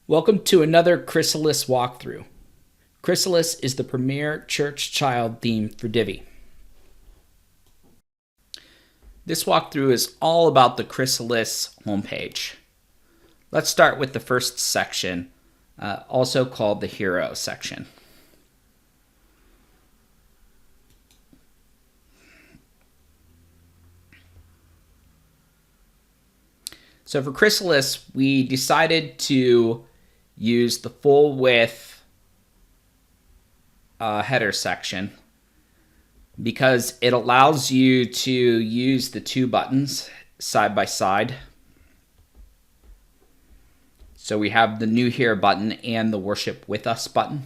Welcome to another Chrysalis walkthrough. Chrysalis is the premier church child theme for Divi. This walkthrough is all about the Chrysalis homepage. Let's start with the first section, also called the Hero section. So for Chrysalis, we decided to use the full width header section because it allows you to use the two buttons side by side. So we have the New Here button and the Worship With Us button.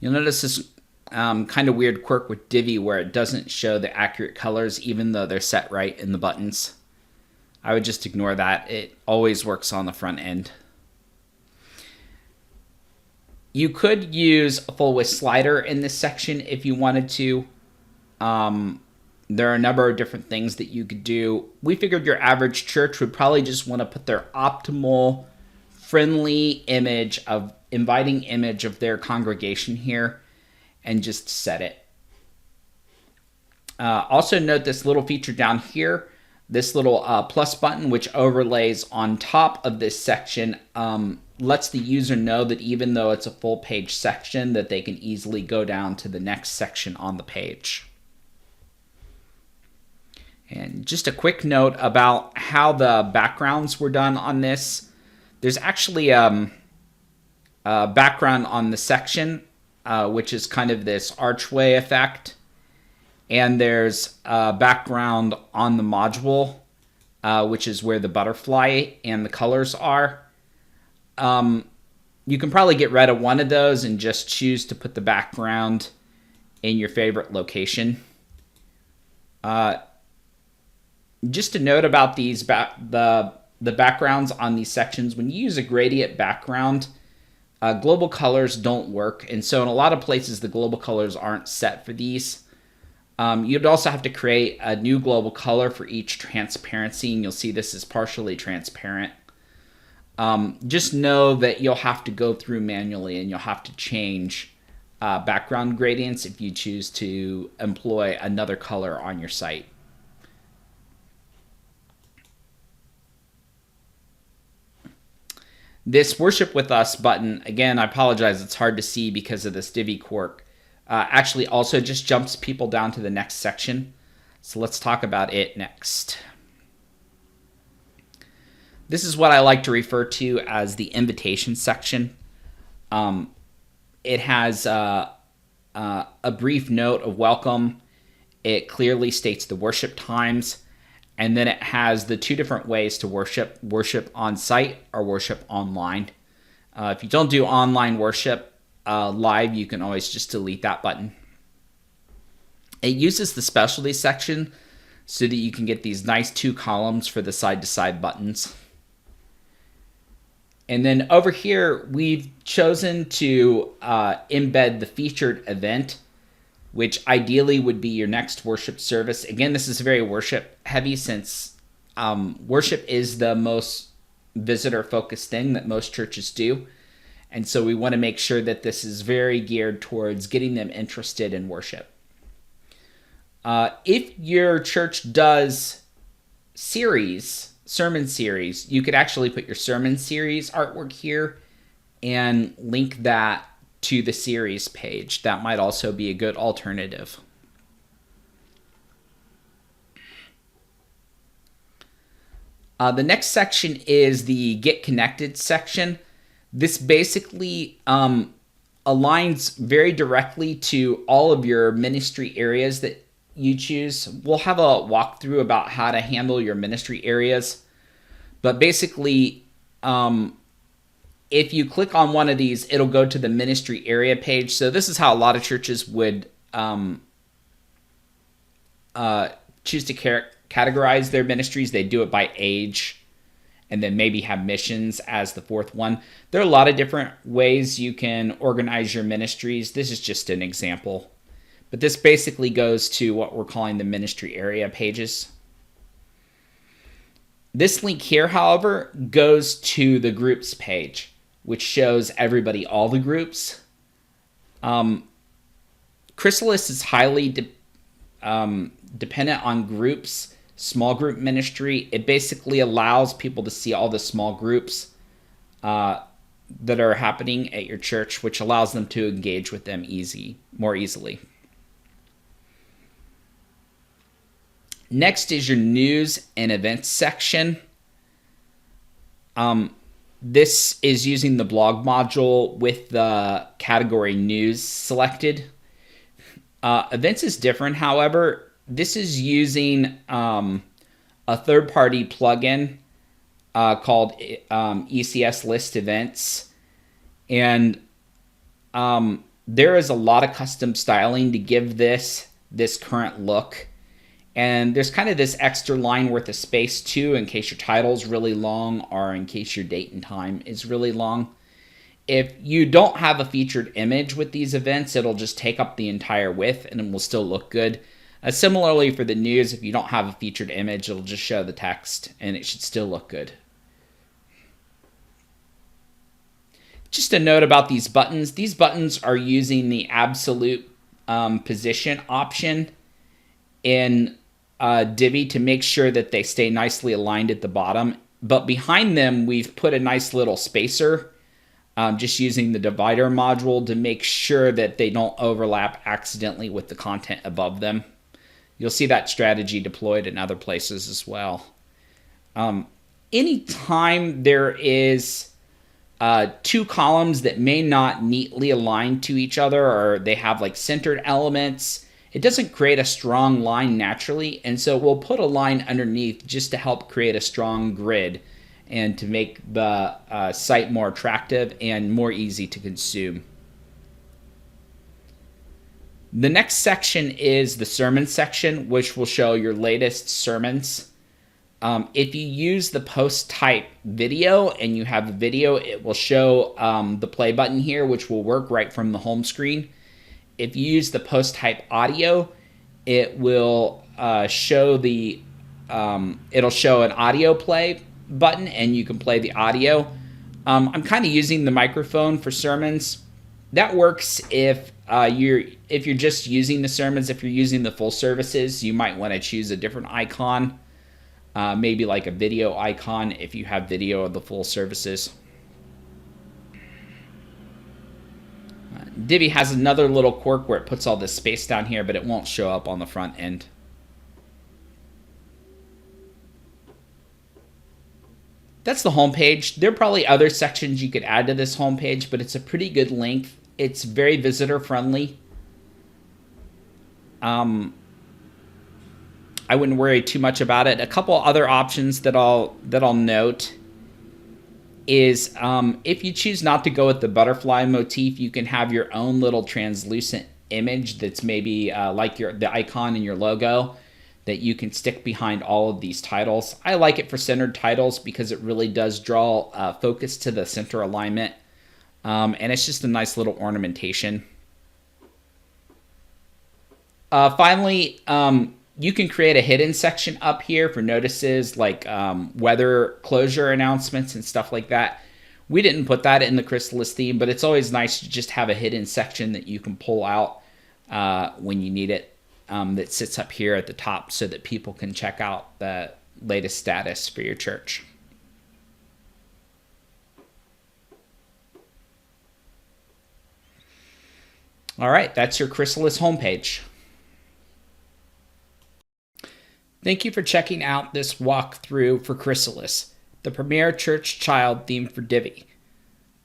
You'll notice this kind of weird quirk with Divi where it doesn't show the accurate colors even though they're set right in the buttons. I would just ignore that. It always works on the front end. You could use a full width slider in this section if you wanted to. There are a number of different things that you could do. We figured your average church would probably just want to put their optimal, friendly image of inviting image of their congregation here and just set it. Also note this little feature down here. This little plus button, which overlays on top of this section, lets the user know that even though it's a full page section, that they can easily go down to the next section on the page. And just a quick note about how the backgrounds were done on this. There's actually a background on the section, which is kind of this archway effect. And there's a background on the module, which is where the butterfly and the colors are. You can probably get rid of one of those and just choose to put the background in your favorite location. Just a note about these the backgrounds on these sections. When you use a gradient background, global colors don't work. And so in a lot of places, the global colors aren't set for these. You'd also have to create a new global color for each transparency, and you'll see this is partially transparent. Just know that you'll have to go through manually and you'll have to change background gradients if you choose to employ another color on your site. This Worship With Us button, again, I apologize, it's hard to see because of this Divi quirk. Actually also just jumps people down to the next section. So let's talk about it next. This is what I like to refer to as the invitation section. It has a brief note of welcome. It clearly states the worship times. And then it has the two different ways to worship on site or worship online. If you don't do online worship, live, you can always just delete that button. It uses the specialty section so that you can get these nice two columns for the side-to-side buttons. And then over here, we've chosen to embed the featured event, which ideally would be your next worship service. Again, this is very worship heavy since worship is the most visitor-focused thing that most churches do. And so we want to make sure that this is very geared towards getting them interested in worship. If your church does sermon series, you could actually put your sermon series artwork here and link that to the series page. That might also be a good alternative. The next section is the Get Connected section. This basically aligns very directly to all of your ministry areas that you choose. We'll have a walkthrough about how to handle your ministry areas. But basically, if you click on one of these, it'll go to the ministry area page. So this is how a lot of churches would choose to categorize their ministries. They do it by age, and then maybe have missions as the fourth one. There are a lot of different ways you can organize your ministries. This is just an example. But this basically goes to what we're calling the ministry area pages. This link here, however, goes to the groups page, which shows everybody all the groups. Chrysalis is highly dependent on groups, small group ministry. It basically allows people to see all the small groups that are happening at your church, which allows them to engage with them more easily. Next is your news and events section. This is using the blog module with the category news selected. Events is different, however. This is using a third-party plugin called Ecs List Events. And there is a lot of custom styling to give this current look. And there's kind of this extra line worth of space too, in case your title's really long or in case your date and time is really long. If you don't have a featured image with these events, it'll just take up the entire width and it will still look good. Similarly for the news, if you don't have a featured image, it'll just show the text and it should still look good. Just a note about these buttons. These buttons are using the absolute position option in Divi to make sure that they stay nicely aligned at the bottom. But behind them, we've put a nice little spacer, just using the divider module to make sure that they don't overlap accidentally with the content above them. You'll see that strategy deployed in other places as well. Anytime there is two columns that may not neatly align to each other, or they have like centered elements, it doesn't create a strong line naturally, and so we'll put a line underneath just to help create a strong grid and to make the site more attractive and more easy to consume. The next section is the sermon section, which will show your latest sermons. If you use the post type video and you have a video, it will show the play button here, which will work right from the home screen. If you use the post type audio, it will show it'll show an audio play button and you can play the audio. I'm kind of using the microphone for sermons. That works if you're just using the sermons. If you're using the full services, you might want to choose a different icon, maybe like a video icon if you have video of the full services. Divi has another little quirk where it puts all this space down here, but it won't show up on the front end. That's the home page. There are probably other sections you could add to this home page, but it's a pretty good length. It's very visitor friendly. I wouldn't worry too much about it. A couple other options that I'll note is if you choose not to go with the butterfly motif, you can have your own little translucent image that's maybe like the icon in your logo that you can stick behind all of these titles. I like it for centered titles because it really does draw focus to the center alignment, and it's just a nice little ornamentation. Finally, you can create a hidden section up here for notices like weather closure announcements and stuff like that. We didn't put that in the Chrysalis theme, but it's always nice to just have a hidden section that you can pull out when you need it, that sits up here at the top so that people can check out the latest status for your church. All right, that's your Chrysalis homepage. Thank you for checking out this walkthrough for Chrysalis, the premier church child theme for Divi.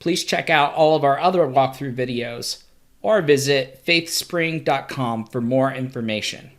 Please check out all of our other walkthrough videos or visit faithspring.com for more information.